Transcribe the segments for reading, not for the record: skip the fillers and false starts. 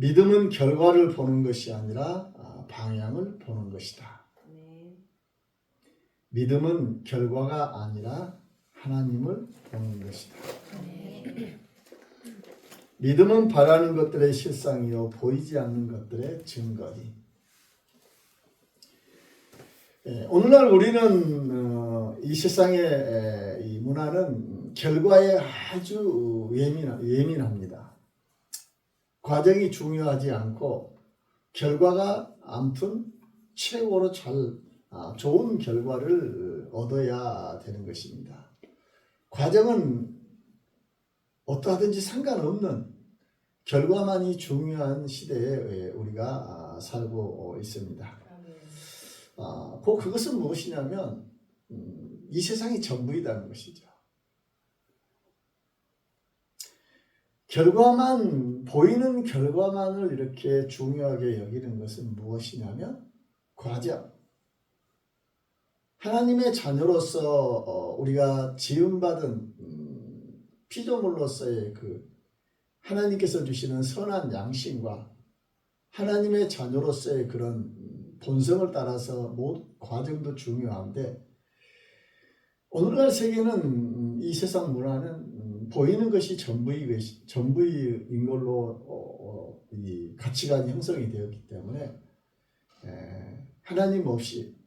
믿음은 결과를 보는 것이 아니라 방향을 보는 것이다. 믿음은 결과가 아니라 하나님을 보는 것이다. 믿음은 바라는 것들의 실상이요 보이지 않는 것들의 증거니. 오늘날 우리는 이 세상의 이 문화는 결과에 아주 예민합니다. 과정이 중요하지 않고 결과가 아무튼 최고로 좋은 결과를 얻어야 되는 것입니다. 과정은 어떠하든지 상관없는 결과만이 중요한 시대에 우리가 살고 있습니다. 그것은 무엇이냐면 이 세상이 전부이라는 것이죠. 보이는 결과만을 이렇게 중요하게 여기는 것은 무엇이냐면 과정. 하나님의 자녀로서 우리가 지음받은 피조물로서의 하나님께서 주시는 선한 양심과 하나님의 자녀로서의 그런 본성을 따라서 모든 과정도 중요한데, 오늘날 세계는 이 세상 문화는 보이는 것이 전부인 걸로 이 가치관이 형성이 되었기 때문에 하나님 없이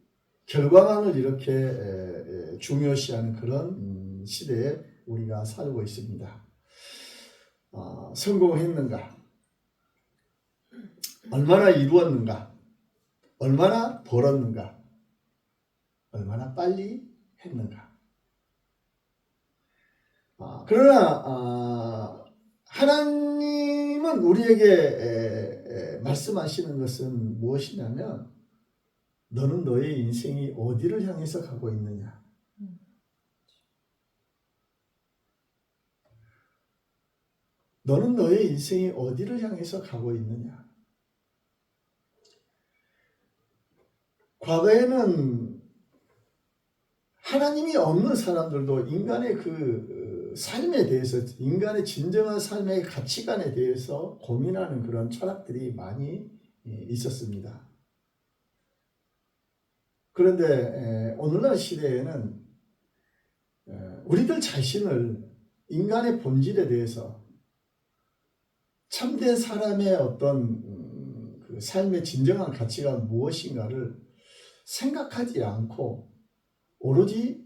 결과만을 이렇게 중요시하는 그런 시대에 우리가 살고 있습니다. 성공했는가? 얼마나 이루었는가? 얼마나 벌었는가? 얼마나 빨리 했는가? 그러나 하나님은 우리에게 말씀하시는 것은 무엇이냐면 너는 너의 인생이 어디를 향해서 가고 있느냐? 너는 너의 인생이 어디를 향해서 가고 있느냐? 과거에는 하나님이 없는 사람들도 인간의 삶에 대해서, 인간의 진정한 삶의 가치관에 대해서 고민하는 그런 철학들이 많이 있었습니다. 그런데 오늘날 시대에는 우리들 자신을 인간의 본질에 대해서 참된 사람의 어떤 삶의 진정한 가치가 무엇인가를 생각하지 않고 오로지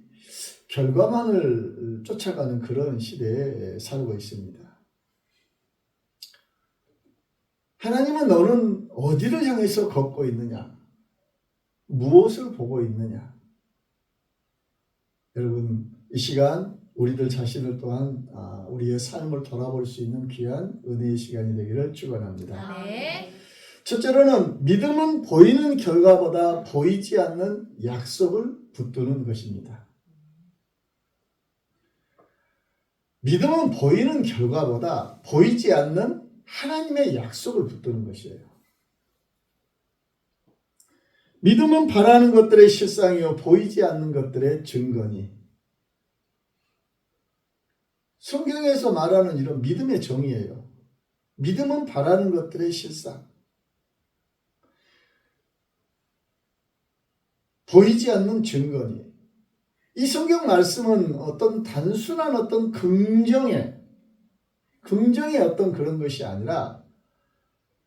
결과만을 쫓아가는 그런 시대에 살고 있습니다. 하나님은 너는 어디를 향해서 걷고 있느냐? 무엇을 보고 있느냐? 여러분, 이 시간 우리들 자신을 또한 우리의 삶을 돌아볼 수 있는 귀한 은혜의 시간이 되기를 축원합니다. 네. 첫째로는 믿음은 보이는 결과보다 보이지 않는 약속을 붙드는 것입니다. 믿음은 보이는 결과보다 보이지 않는 하나님의 약속을 붙드는 것이에요. 믿음은 바라는 것들의 실상이요 보이지 않는 것들의 증거니. 성경에서 말하는 이런 믿음의 정의예요. 믿음은 바라는 것들의 실상, 보이지 않는 증거니. 이 성경 말씀은 어떤 단순한 어떤 긍정의 어떤 그런 것이 아니라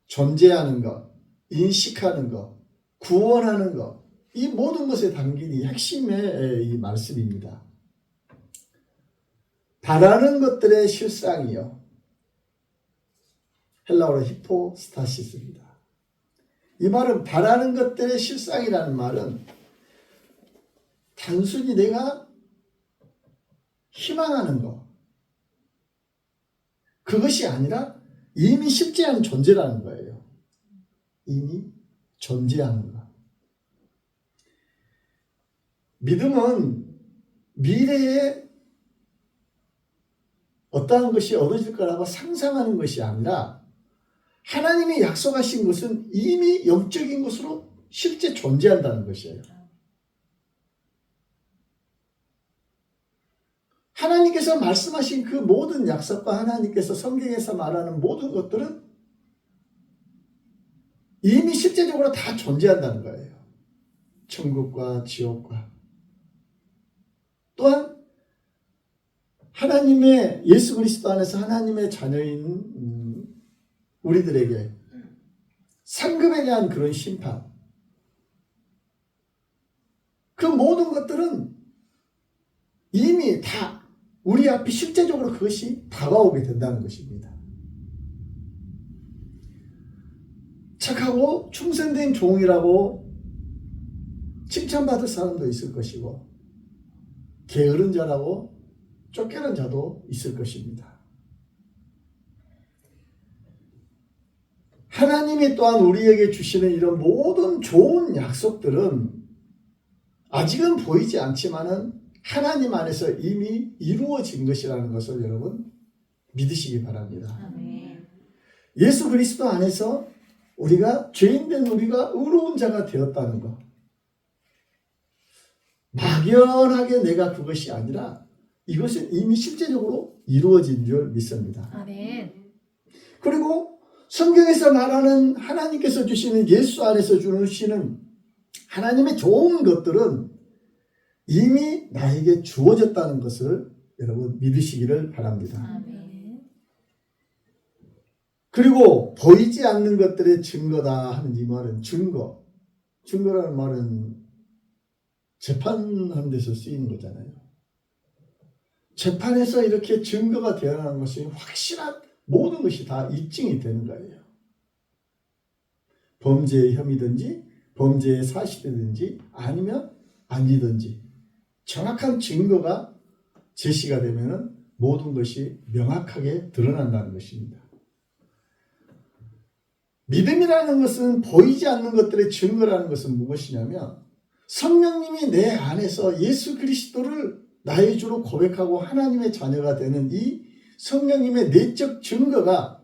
존재하는 것, 인식하는 것, 구원하는 것, 이 모든 것에 담긴 이 핵심의 이 말씀입니다. 바라는 것들의 실상이요. 헬라어로 히포스타시스입니다. 이 말은 바라는 것들의 실상이라는 말은 단순히 내가 희망하는 것, 그것이 아니라 이미 실제한 존재라는 거예요. 이미 존재하는 것. 믿음은 미래에 어떠한 것이 얻어질 거라고 상상하는 것이 아니라 하나님이 약속하신 것은 이미 영적인 것으로 실제 존재한다는 것이에요. 하나님께서 말씀하신 그 모든 약속과 하나님께서 성경에서 말하는 모든 것들은 이미 실제적으로 다 존재한다는 거예요. 천국과 지옥과. 또한 하나님의 예수 그리스도 안에서 하나님의 자녀인 우리들에게 상급에 대한 그런 심판, 그 모든 것들은 이미 다 우리 앞에 실제적으로 그것이 다가오게 된다는 것입니다. 착하고 충성된 종이라고 칭찬받을 사람도 있을 것이고 게으른 자라고 쫓겨난 자도 있을 것입니다. 하나님이 또한 우리에게 주시는 이런 모든 좋은 약속들은 아직은 보이지 않지만은 하나님 안에서 이미 이루어진 것이라는 것을 여러분 믿으시기 바랍니다. 아멘. 예수 그리스도 안에서 우리가 죄인된 우리가 의로운 자가 되었다는 것. 막연하게 내가 그것이 아니라 이것은 이미 실제적으로 이루어진 줄 믿습니다. 아멘. 그리고 성경에서 말하는 하나님께서 주시는 예수 안에서 주시는 하나님의 좋은 것들은 이미 나에게 주어졌다는 것을 여러분 믿으시기를 바랍니다. 아멘. 그리고 보이지 않는 것들의 증거다 하는 이 말은 증거라는 말은 재판하는 데서 쓰이는 거잖아요. 재판에서 이렇게 증거가 되어나는 것이 확실한 모든 것이 다 입증이 되는 거예요. 범죄의 혐의든지 범죄의 사실이든지 아니면 아니든지 정확한 증거가 제시가 되면 모든 것이 명확하게 드러난다는 것입니다. 믿음이라는 것은 보이지 않는 것들의 증거라는 것은 무엇이냐면 성령님이 내 안에서 예수 그리스도를 나의 주로 고백하고 하나님의 자녀가 되는 이 성령님의 내적 증거가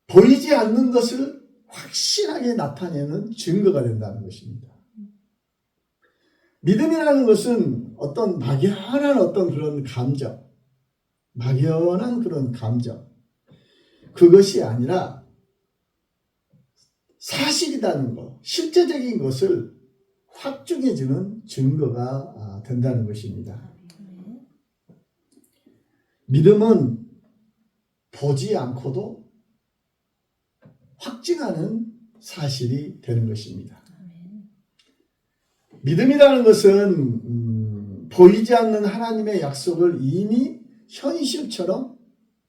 보이지 않는 것을 확실하게 나타내는 증거가 된다는 것입니다. 믿음이라는 것은 어떤 막연한 어떤 그런 감정, 막연한 그런 감정, 그것이 아니라 사실이라는 것, 실제적인 것을 확증해주는 증거가 된다는 것입니다. 믿음은 보지 않고도 확증하는 사실이 되는 것입니다. 믿음이라는 것은 보이지 않는 하나님의 약속을 이미 현실처럼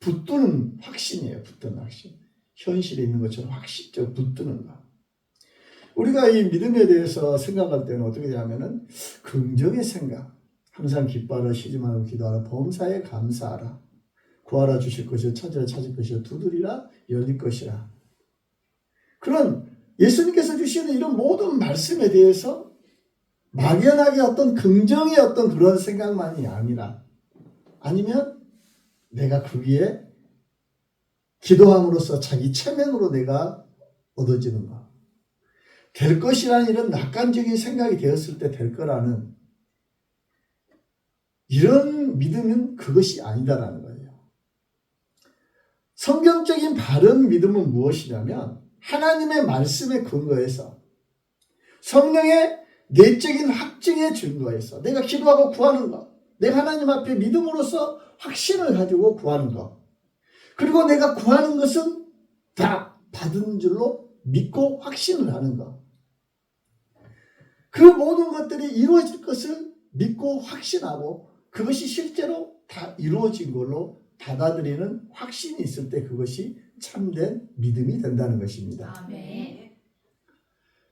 붙드는 확신이에요. 붙드는 확신. 현실에 있는 것처럼 확실적으로 붙드는 것. 우리가 이 믿음에 대해서 생각할 때는 어떻게 되냐면은 긍정의 생각. 항상 기뻐하라, 쉬지 말고 기도하라, 범사에 감사하라. 구하라 주실 것이요, 찾으라 찾을 것이요, 두드리라 열릴 것이라. 그런 예수님께서 주시는 이런 모든 말씀에 대해서 막연하게 어떤 긍정의 어떤 그런 생각만이 아니라 아니면 내가 거기에 기도함으로써 자기 체면으로 내가 얻어지는 것. 될 것이라는 이런 낙관적인 생각이 되었을 때 될 거라는 이런 믿음은 그것이 아니다라는 거예요. 성경적인 바른 믿음은 무엇이냐면 하나님의 말씀에 근거해서 성령의 내적인 확증에 증거해서 내가 기도하고 구하는 것, 내가 하나님 앞에 믿음으로써 확신을 가지고 구하는 것, 그리고 내가 구하는 것은 다 받은 줄로 믿고 확신을 하는 것, 그 모든 것들이 이루어질 것을 믿고 확신하고 그것이 실제로 다 이루어진 걸로 받아들이는 확신이 있을 때 그것이 참된 믿음이 된다는 것입니다. 아멘.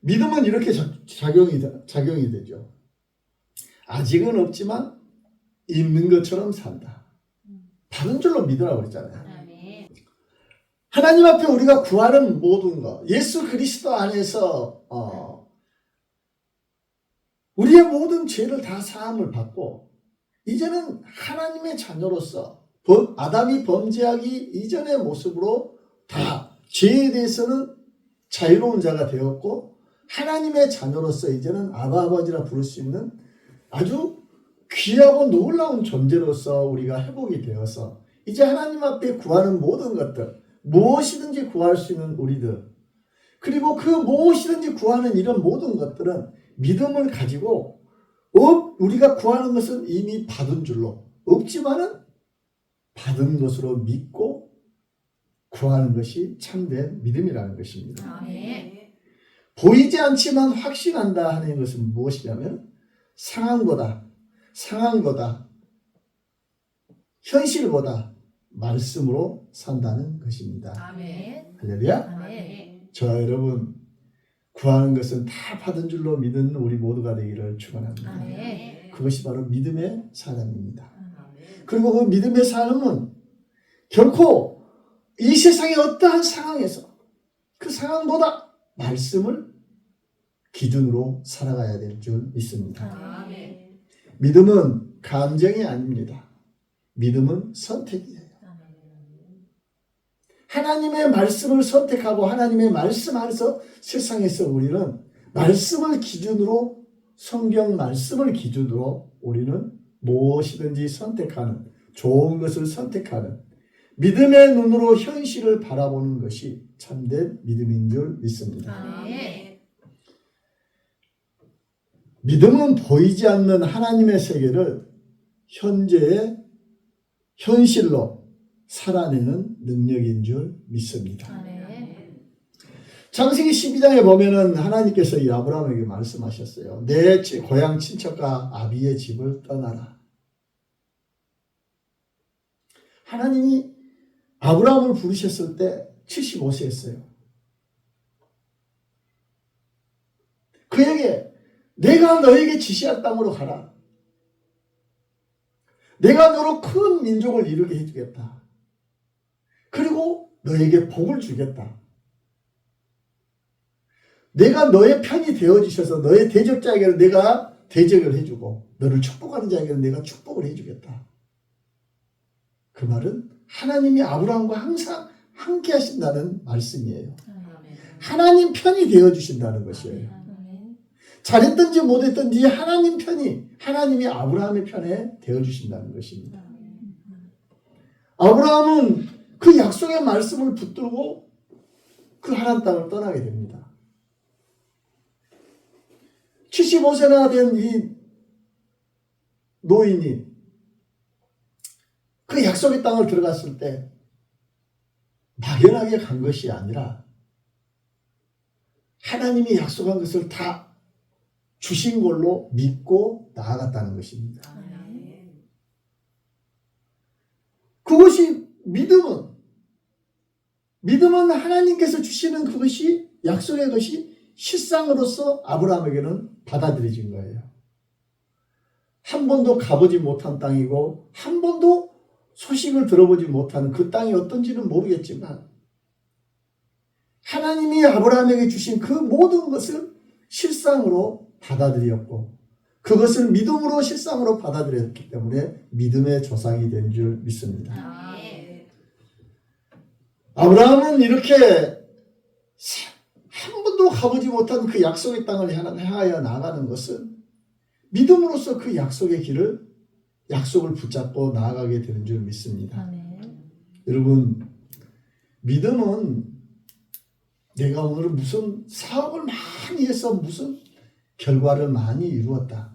믿음은 이렇게 작용이 되죠. 아직은 없지만 있는 것처럼 산다. 받은 줄로 믿으라고 그랬잖아요. 아멘. 하나님 앞에 우리가 구하는 모든 것, 예수 그리스도 안에서 우리의 모든 죄를 다 사함을 받고 이제는 하나님의 자녀로서 아담이 범죄하기 이전의 모습으로 다 죄에 대해서는 자유로운 자가 되었고 하나님의 자녀로서 이제는 아바 아버지라 부를 수 있는 아주 귀하고 놀라운 존재로서 우리가 회복이 되어서 이제 하나님 앞에 구하는 모든 것들 무엇이든지 구할 수 있는 우리들 그리고 그 무엇이든지 구하는 이런 모든 것들은 믿음을 가지고 우리가 구하는 것은 이미 받은 줄로, 없지만은 받은 것으로 믿고 구하는 것이 참된 믿음이라는 것입니다. 아멘. 보이지 않지만 확신한다 하는 것은 무엇이냐면 상황보다 현실보다 말씀으로 산다는 것입니다. 아멘. 할렐루야. 아멘. 저와 여러분, 구하는 것은 다 받은 줄로 믿는 우리 모두가 되기를 축원합니다. 아멘. 그것이 바로 믿음의 삶입니다. 아멘. 그리고 그 믿음의 삶은 결코 이 세상의 어떠한 상황에서 그 상황보다 말씀을 기준으로 살아가야 될 줄 믿습니다. 아멘. 믿음은 감정이 아닙니다. 믿음은 선택이에요. 하나님의 말씀을 선택하고 하나님의 말씀 안에서 세상에서 우리는 말씀을 기준으로, 성경 말씀을 기준으로 우리는 무엇이든지 선택하는, 좋은 것을 선택하는 믿음의 눈으로 현실을 바라보는 것이 참된 믿음인 줄 믿습니다. 아멘. 믿음은 보이지 않는 하나님의 세계를 현재의 현실로 살아내는 능력인 줄 믿습니다. 아멘. 창세기 12장에 보면은 하나님께서 이 아브라함에게 말씀하셨어요. 내 고향 친척과 아비의 집을 떠나라. 하나님이 아브라함을 부르셨을 때 75세였어요. 그에게 내가 너에게 지시할 땅으로 가라. 내가 너로 큰 민족을 이루게 해주겠다. 그리고 너에게 복을 주겠다. 내가 너의 편이 되어주셔서 너의 대적자에게는 내가 대적을 해주고 너를 축복하는 자에게는 내가 축복을 해주겠다. 그 말은 하나님이 아브라함과 항상 함께 하신다는 말씀이에요. 아멘. 하나님 편이 되어주신다는 것이에요. 아멘. 잘했든지 못했든지 하나님 편이, 하나님이 아브라함의 편에 되어주신다는 것입니다. 아브라함은 그 약속의 말씀을 붙들고 그 하나님 땅을 떠나게 됩니다. 75세나 된 이 노인이 그 약속의 땅을 들어갔을 때 막연하게 간 것이 아니라 하나님이 약속한 것을 다 주신 걸로 믿고 나아갔다는 것입니다. 아멘. 그것이 믿음은 하나님께서 주시는 그것이, 약속의 것이 실상으로서 아브라함에게는 받아들여진 거예요. 한 번도 가보지 못한 땅이고 한 번도 소식을 들어보지 못하는 그 땅이 어떤지는 모르겠지만 하나님이 아브라함에게 주신 그 모든 것을 실상으로 받아들였고 그것을 믿음으로 실상으로 받아들였기 때문에 믿음의 조상이 된 줄 믿습니다. 아멘. 아브라함은 이렇게 한 번도 가보지 못한 그 약속의 땅을 향하여 나아가는 것은 믿음으로써 그 약속의 길을, 약속을 붙잡고 나아가게 되는 줄 믿습니다. 아멘. 여러분, 믿음은 내가 오늘 무슨 사업을 많이 해서 무슨 결과를 많이 이루었다,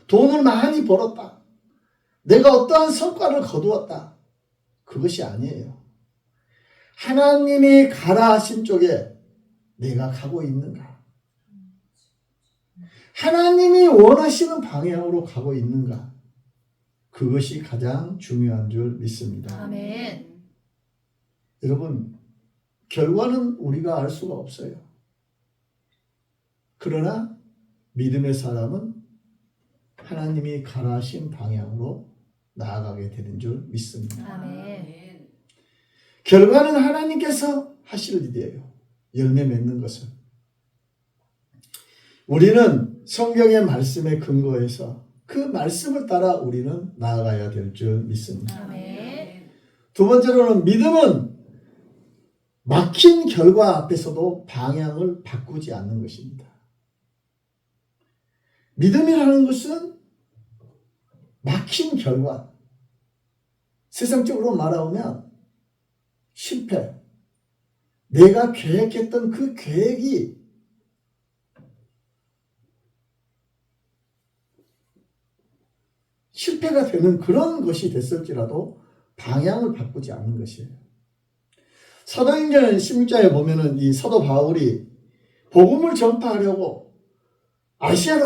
돈을 많이 벌었다, 내가 어떠한 성과를 거두었다, 그것이 아니에요. 하나님이 가라 하신 쪽에 내가 가고 있는가? 하나님이 원하시는 방향으로 가고 있는가? 그것이 가장 중요한 줄 믿습니다. 아멘. 여러분, 결과는 우리가 알 수가 없어요. 그러나 믿음의 사람은 하나님이 가라 하신 방향으로 나아가게 되는 줄 믿습니다. 아멘. 결과는 하나님께서 하실 일이에요. 열매 맺는 것은. 우리는 성경의 말씀에 근거해서 그 말씀을 따라 우리는 나아가야 될 줄 믿습니다. 아멘. 두 번째로는 믿음은 막힌 결과 앞에서도 방향을 바꾸지 않는 것입니다. 믿음이라는 것은 막힌 결과, 세상적으로 말하면 실패, 내가 계획했던 그 계획이 실패가 되는 그런 것이 됐을지라도 방향을 바꾸지 않는 것이에요. 사도행전 16장에 보면은 이 사도 바울이 복음을 전파하려고 아시아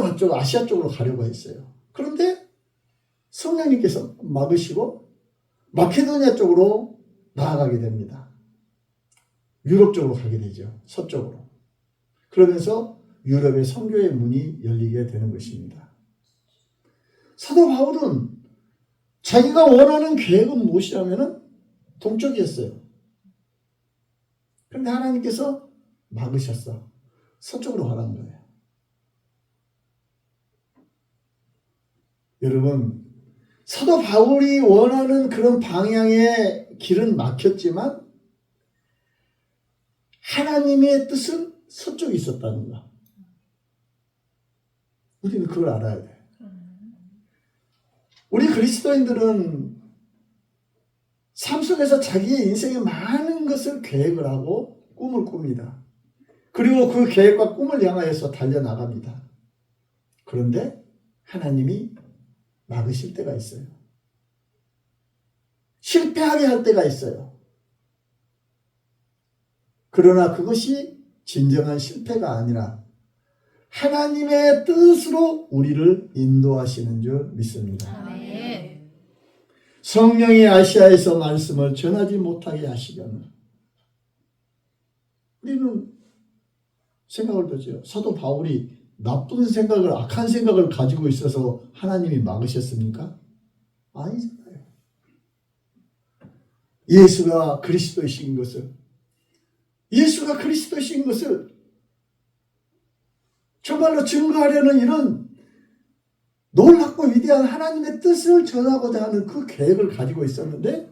쪽으로 가려고 했어요. 그런데 성령님께서 막으시고 마케도니아 쪽으로 나아가게 됩니다. 유럽 쪽으로 가게 되죠. 서쪽으로. 그러면서 유럽의 선교의 문이 열리게 되는 것입니다. 사도 바울은 자기가 원하는 계획은 무엇이냐면은 동쪽이었어요. 그런데 하나님께서 막으셨어. 서쪽으로 가라는 거예요. 여러분, 사도 바울이 원하는 그런 방향의 길은 막혔지만 하나님의 뜻은 서쪽에 있었다는 거. 우리는 그걸 알아야 돼. 우리 그리스도인들은 삶 속에서 자기의 인생에 많은 것을 계획을 하고 꿈을 꿉니다. 그리고 그 계획과 꿈을 향하여서 달려나갑니다. 그런데 하나님이 막으실 때가 있어요. 실패하게 할 때가 있어요. 그러나 그것이 진정한 실패가 아니라 하나님의 뜻으로 우리를 인도하시는 줄 믿습니다. 아멘. 성령이 아시아에서 말씀을 전하지 못하게 하시려는 우리는 생각을 보죠. 사도 바울이 나쁜 생각을, 악한 생각을 가지고 있어서 하나님이 막으셨습니까? 아니잖아요. 예수가 그리스도이신 것을 정말로 증거하려는 이런 놀랍고 위대한 하나님의 뜻을 전하고자 하는 그 계획을 가지고 있었는데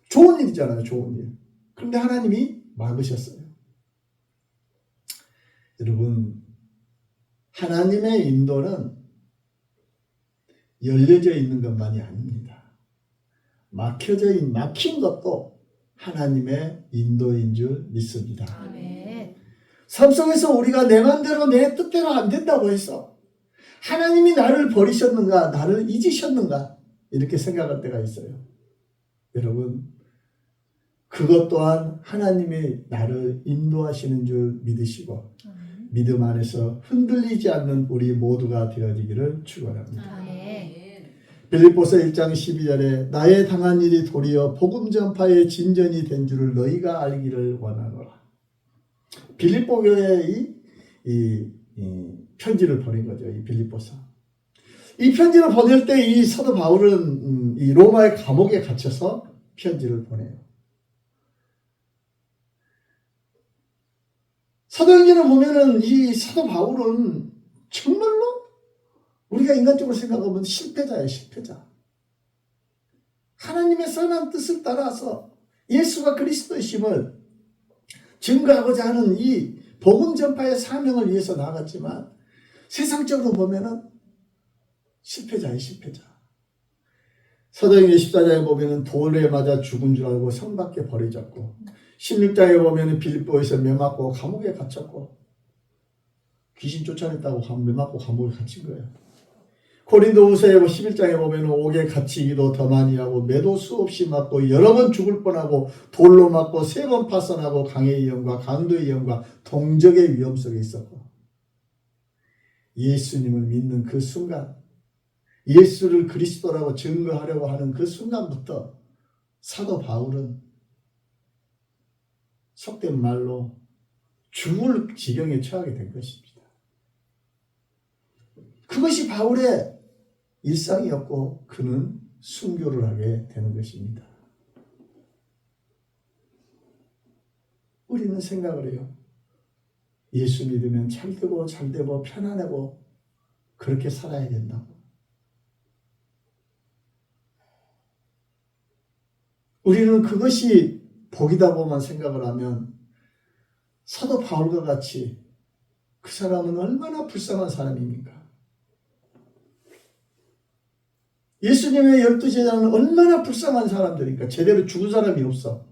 좋은 일이잖아요. 좋은 일. 그런데 하나님이 막으셨어요. 여러분, 하나님의 인도는 열려져 있는 것만이 아닙니다. 막힌 것도 하나님의 인도인 줄 믿습니다. 아멘. 삶 속에서 우리가 내 맘대로 내 뜻대로 안 된다고 해서 하나님이 나를 버리셨는가, 나를 잊으셨는가 이렇게 생각할 때가 있어요. 여러분, 그것 또한 하나님이 나를 인도하시는 줄 믿으시고 믿음 안에서 흔들리지 않는 우리 모두가 되어지기를 축원합니다. 아멘. 빌립보서 1장 12절에 나의 당한 일이 도리어 복음 전파의 진전이 된 줄을 너희가 알기를 원하노라. 빌립보 교회의 이 편지를 보낸 거죠. 이 빌립보서. 이 편지를 보낼 때 이 사도 바울은 이 로마의 감옥에 갇혀서 편지를 보내요. 사도행전을 보면은 이 사도 바울은 정말로 우리가 인간적으로 생각하면 실패자예요, 실패자. 하나님의 선한 뜻을 따라서 예수가 그리스도이심을 증거하고자 하는 이 복음 전파의 사명을 위해서 나갔지만 세상적으로 보면은 실패자예요, 실패자. 사도행전 14장에 보면은 돌에 맞아 죽은 줄 알고 성 밖에 버려졌고 16장에 보면은 빌립보에서 매맞고 감옥에 갇혔고 귀신 쫓아냈다고 매맞고 감옥에 갇힌 거예요. 고린도후서 11장에 보면 옥에 갇히기도 더 많이 하고 매도 수없이 맞고 여러 번 죽을 뻔하고 돌로 맞고 3번 파선하고 강의 위험과 강도의 위험과 동적의 위험 속에 있었고 예수님을 믿는 그 순간 예수를 그리스도라고 증거하려고 하는 그 순간부터 사도 바울은 속된 말로 죽을 지경에 처하게 된 것입니다. 그것이 바울의 일상이었고 그는 순교를 하게 되는 것입니다. 우리는 생각을 해요. 예수 믿으면 잘되고 잘되고 편안하고 그렇게 살아야 된다고. 우리는 그것이 복이다고만 생각을 하면 사도 바울과 같이 그 사람은 얼마나 불쌍한 사람입니까? 예수님의 12제자는 얼마나 불쌍한 사람들입니까? 제대로 죽은 사람이 없어.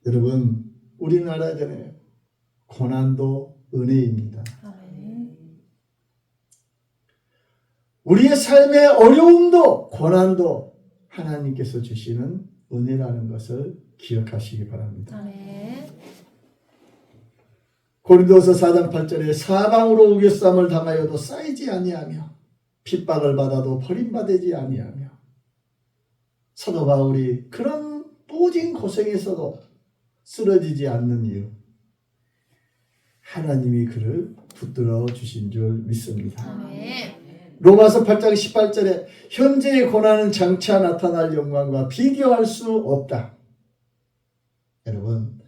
여러분, 우리는 알아야 되네요. 고난도 은혜입니다. 아멘. 우리의 삶의 어려움도 고난도 하나님께서 주시는 은혜라는 것을 기억하시기 바랍니다. 아멘. 고린도서 4장 8절에 사방으로 우겨쌈을 당하여도 쌓이지 아니하며 핍박을 받아도 버림받지 아니하며, 사도 바울이 그런 모진 고생에서도 쓰러지지 않는 이유, 하나님이 그를 붙들어 주신 줄 믿습니다. 아멘. 로마서 8장 18절에 현재의 고난은 장차 나타날 영광과 비교할 수 없다. 여러분,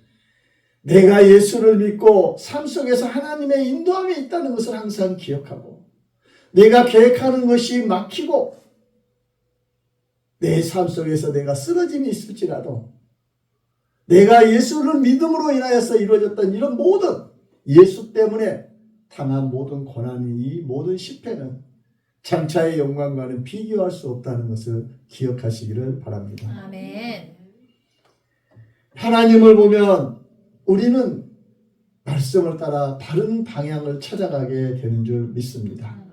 내가 예수를 믿고 삶 속에서 하나님의 인도함이 있다는 것을 항상 기억하고, 내가 계획하는 것이 막히고 내 삶 속에서 내가 쓰러짐이 있을지라도 내가 예수를 믿음으로 인하여서 이루어졌던 이런 모든, 예수 때문에 당한 모든 고난이, 이 모든 실패는 장차의 영광과는 비교할 수 없다는 것을 기억하시기를 바랍니다. 아멘. 하나님을 보면 우리는 말씀을 따라 바른 방향을 찾아가게 되는 줄 믿습니다.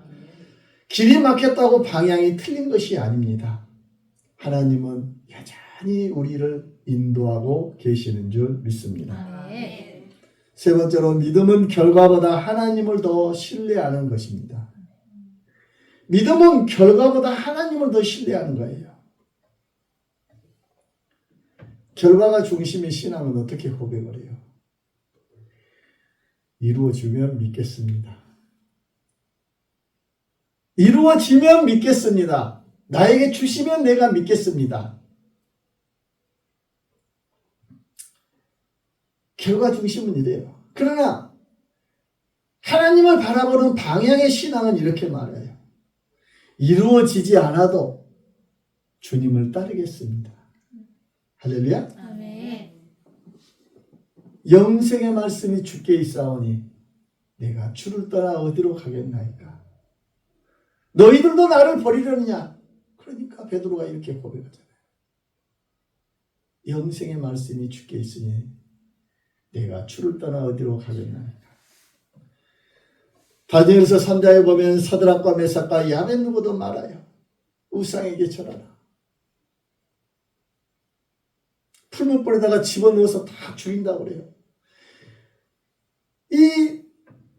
길이 막혔다고 방향이 틀린 것이 아닙니다. 하나님은 여전히 우리를 인도하고 계시는 줄 믿습니다. 아멘. 세 번째로, 믿음은 결과보다 하나님을 더 신뢰하는 것입니다. 믿음은 결과보다 하나님을 더 신뢰하는 거예요. 결과가 중심의 신앙은 어떻게 고백을 해요? 이루어지면 믿겠습니다. 이루어지면 믿겠습니다. 나에게 주시면 내가 믿겠습니다. 결과 중심은 이래요. 그러나 하나님을 바라보는 방향의 신앙은 이렇게 말해요. 이루어지지 않아도 주님을 따르겠습니다. 할렐루야. 아멘. 영생의 말씀이 주께 있사오니 내가 주를 떠나 어디로 가겠나이까. 너희들도 나를 버리려느냐. 그러니까 베드로가 이렇게 고백하잖아요. 영생의 말씀이 주께 있으니 내가 주를 떠나 어디로 가겠나이까. 다니엘서 3장에 보면 사드락과 메삭과 야벳느고도 말아요. 우상에게 절하라. 풀무불에다가 집어넣어서 다 죽인다고 그래요. 이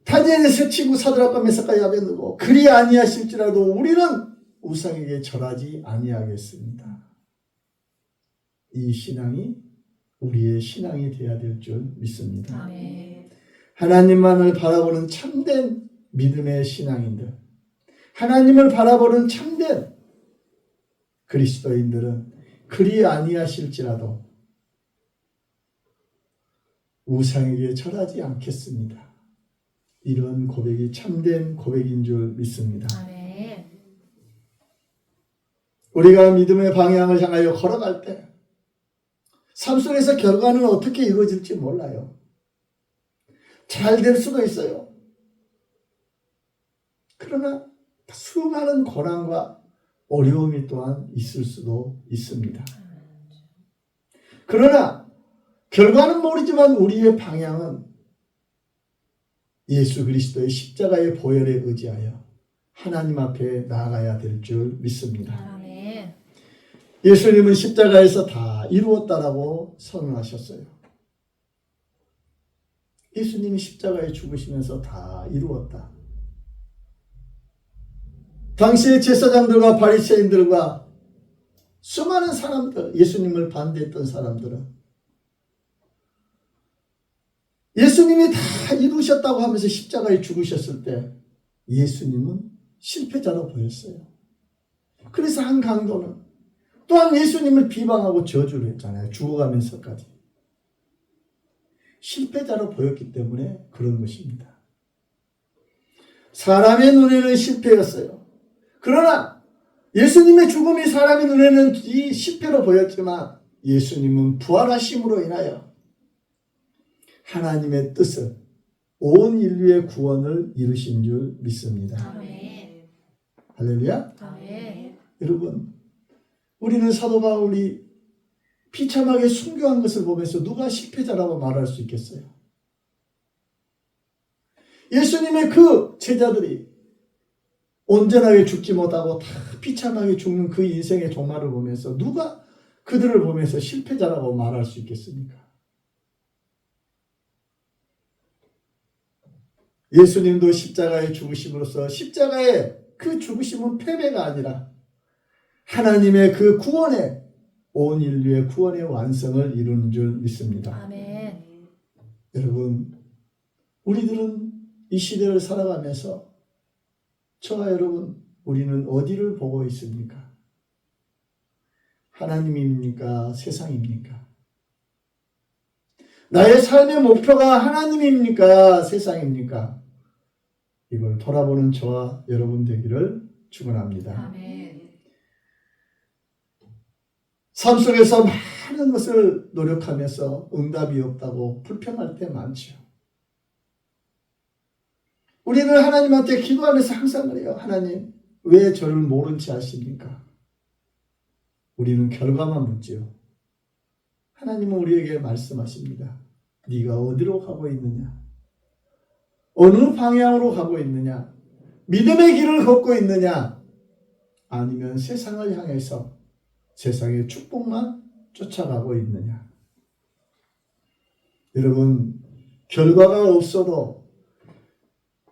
다니엘의 세 친구 사드락과 메삭과 야벳느고, 그리 아니하실지라도 우리는 우상에게 절하지 아니하겠습니다. 이 신앙이 우리의 신앙이 되어야 될 줄 믿습니다. 아멘. 하나님만을 바라보는 참된 믿음의 신앙인들, 하나님을 바라보는 참된 그리스도인들은 그리 아니하실지라도 우상에게 절하지 않겠습니다. 이런 고백이 참된 고백인 줄 믿습니다. 아멘. 우리가 믿음의 방향을 향하여 걸어갈 때 삶 속에서 결과는 어떻게 이루어질지 몰라요. 잘 될 수도 있어요. 그러나 수많은 고난과 어려움이 또한 있을 수도 있습니다. 그러나 결과는 모르지만 우리의 방향은 예수 그리스도의 십자가의 보혈에 의지하여 하나님 앞에 나아가야 될 줄 믿습니다. 아멘. 예수님은 십자가에서 다 이루었다라고 선언하셨어요. 예수님이 십자가에 죽으시면서 다 이루었다. 당시의 제사장들과 바리새인들과 수많은 사람들, 예수님을 반대했던 사람들은 예수님이 다 이루셨다고 하면서 십자가에 죽으셨을 때 예수님은 실패자로 보였어요. 그래서 한 강도는 또한 예수님을 비방하고 저주를 했잖아요. 죽어가면서까지. 실패자로 보였기 때문에 그런 것입니다. 사람의 눈에는 실패였어요. 그러나 예수님의 죽음이 사람의 눈에는 이 실패로 보였지만 예수님은 부활하심으로 인하여 하나님의 뜻을, 온 인류의 구원을 이루신 줄 믿습니다. 아멘. 할렐루야. 아멘. 여러분, 우리는 사도 바울이 비참하게 순교한 것을 보면서 누가 실패자라고 말할 수 있겠어요? 예수님의 그 제자들이 온전하게 죽지 못하고 다 비참하게 죽는 그 인생의 종말을 보면서 누가 그들을 보면서 실패자라고 말할 수 있겠습니까? 예수님도 십자가의 죽으심으로써 십자가의 그 죽으심은 패배가 아니라 하나님의 그 구원의 온 인류의 구원의 완성을 이루는 줄 믿습니다. 아멘. 여러분, 우리들은 이 시대를 살아가면서 저와 여러분, 우리는 어디를 보고 있습니까? 하나님입니까? 세상입니까? 나의 삶의 목표가 하나님입니까? 세상입니까? 이걸 돌아보는 저와 여러분 되기를 축원합니다. 아멘. 삶 속에서 많은 것을 노력하면서 응답이 없다고 불평할 때 많죠. 우리는 하나님한테 기도하면서 항상 그래요. 하나님, 왜 저를 모른 채 하십니까? 우리는 결과만 묻지요. 하나님은 우리에게 말씀하십니다. 네가 어디로 가고 있느냐? 어느 방향으로 가고 있느냐? 믿음의 길을 걷고 있느냐? 아니면 세상을 향해서 세상의 축복만 쫓아가고 있느냐? 여러분, 결과가 없어도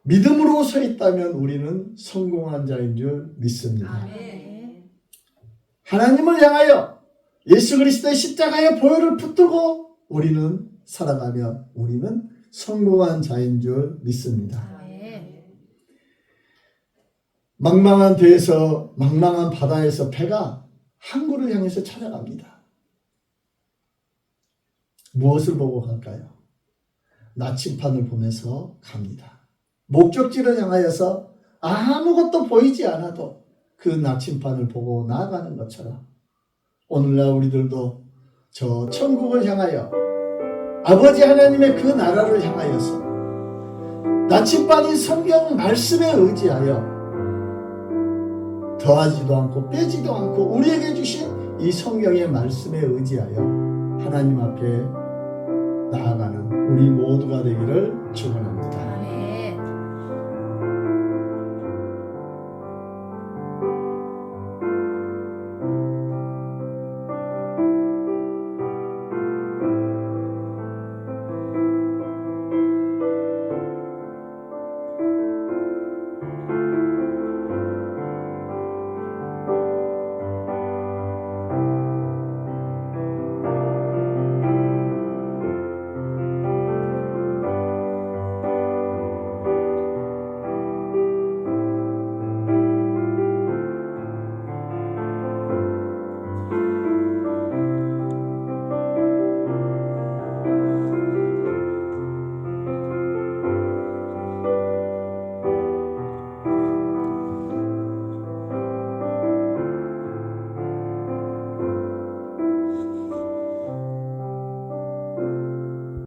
믿음으로 서 있다면 우리는 성공한 자인 줄 믿습니다. 아멘. 하나님을 향하여 예수 그리스도의 십자가의 보혈을 붙들고 우리는 살아가며 우리는 성공한 자인 줄 믿습니다. 아멘. 망망한 데에서 망망한 바다에서 배가 항구를 향해서 찾아갑니다. 무엇을 보고 갈까요? 나침판을 보면서 갑니다. 목적지를 향하여서 아무것도 보이지 않아도 그 나침판을 보고 나아가는 것처럼 오늘날 우리들도 저 천국을 향하여 아버지 하나님의 그 나라를 향하여서 나침반인 성경 말씀에 의지하여 더하지도 않고 빼지도 않고 우리에게 주신 이 성경의 말씀에 의지하여 하나님 앞에 나아가는 우리 모두가 되기를 축원합니다.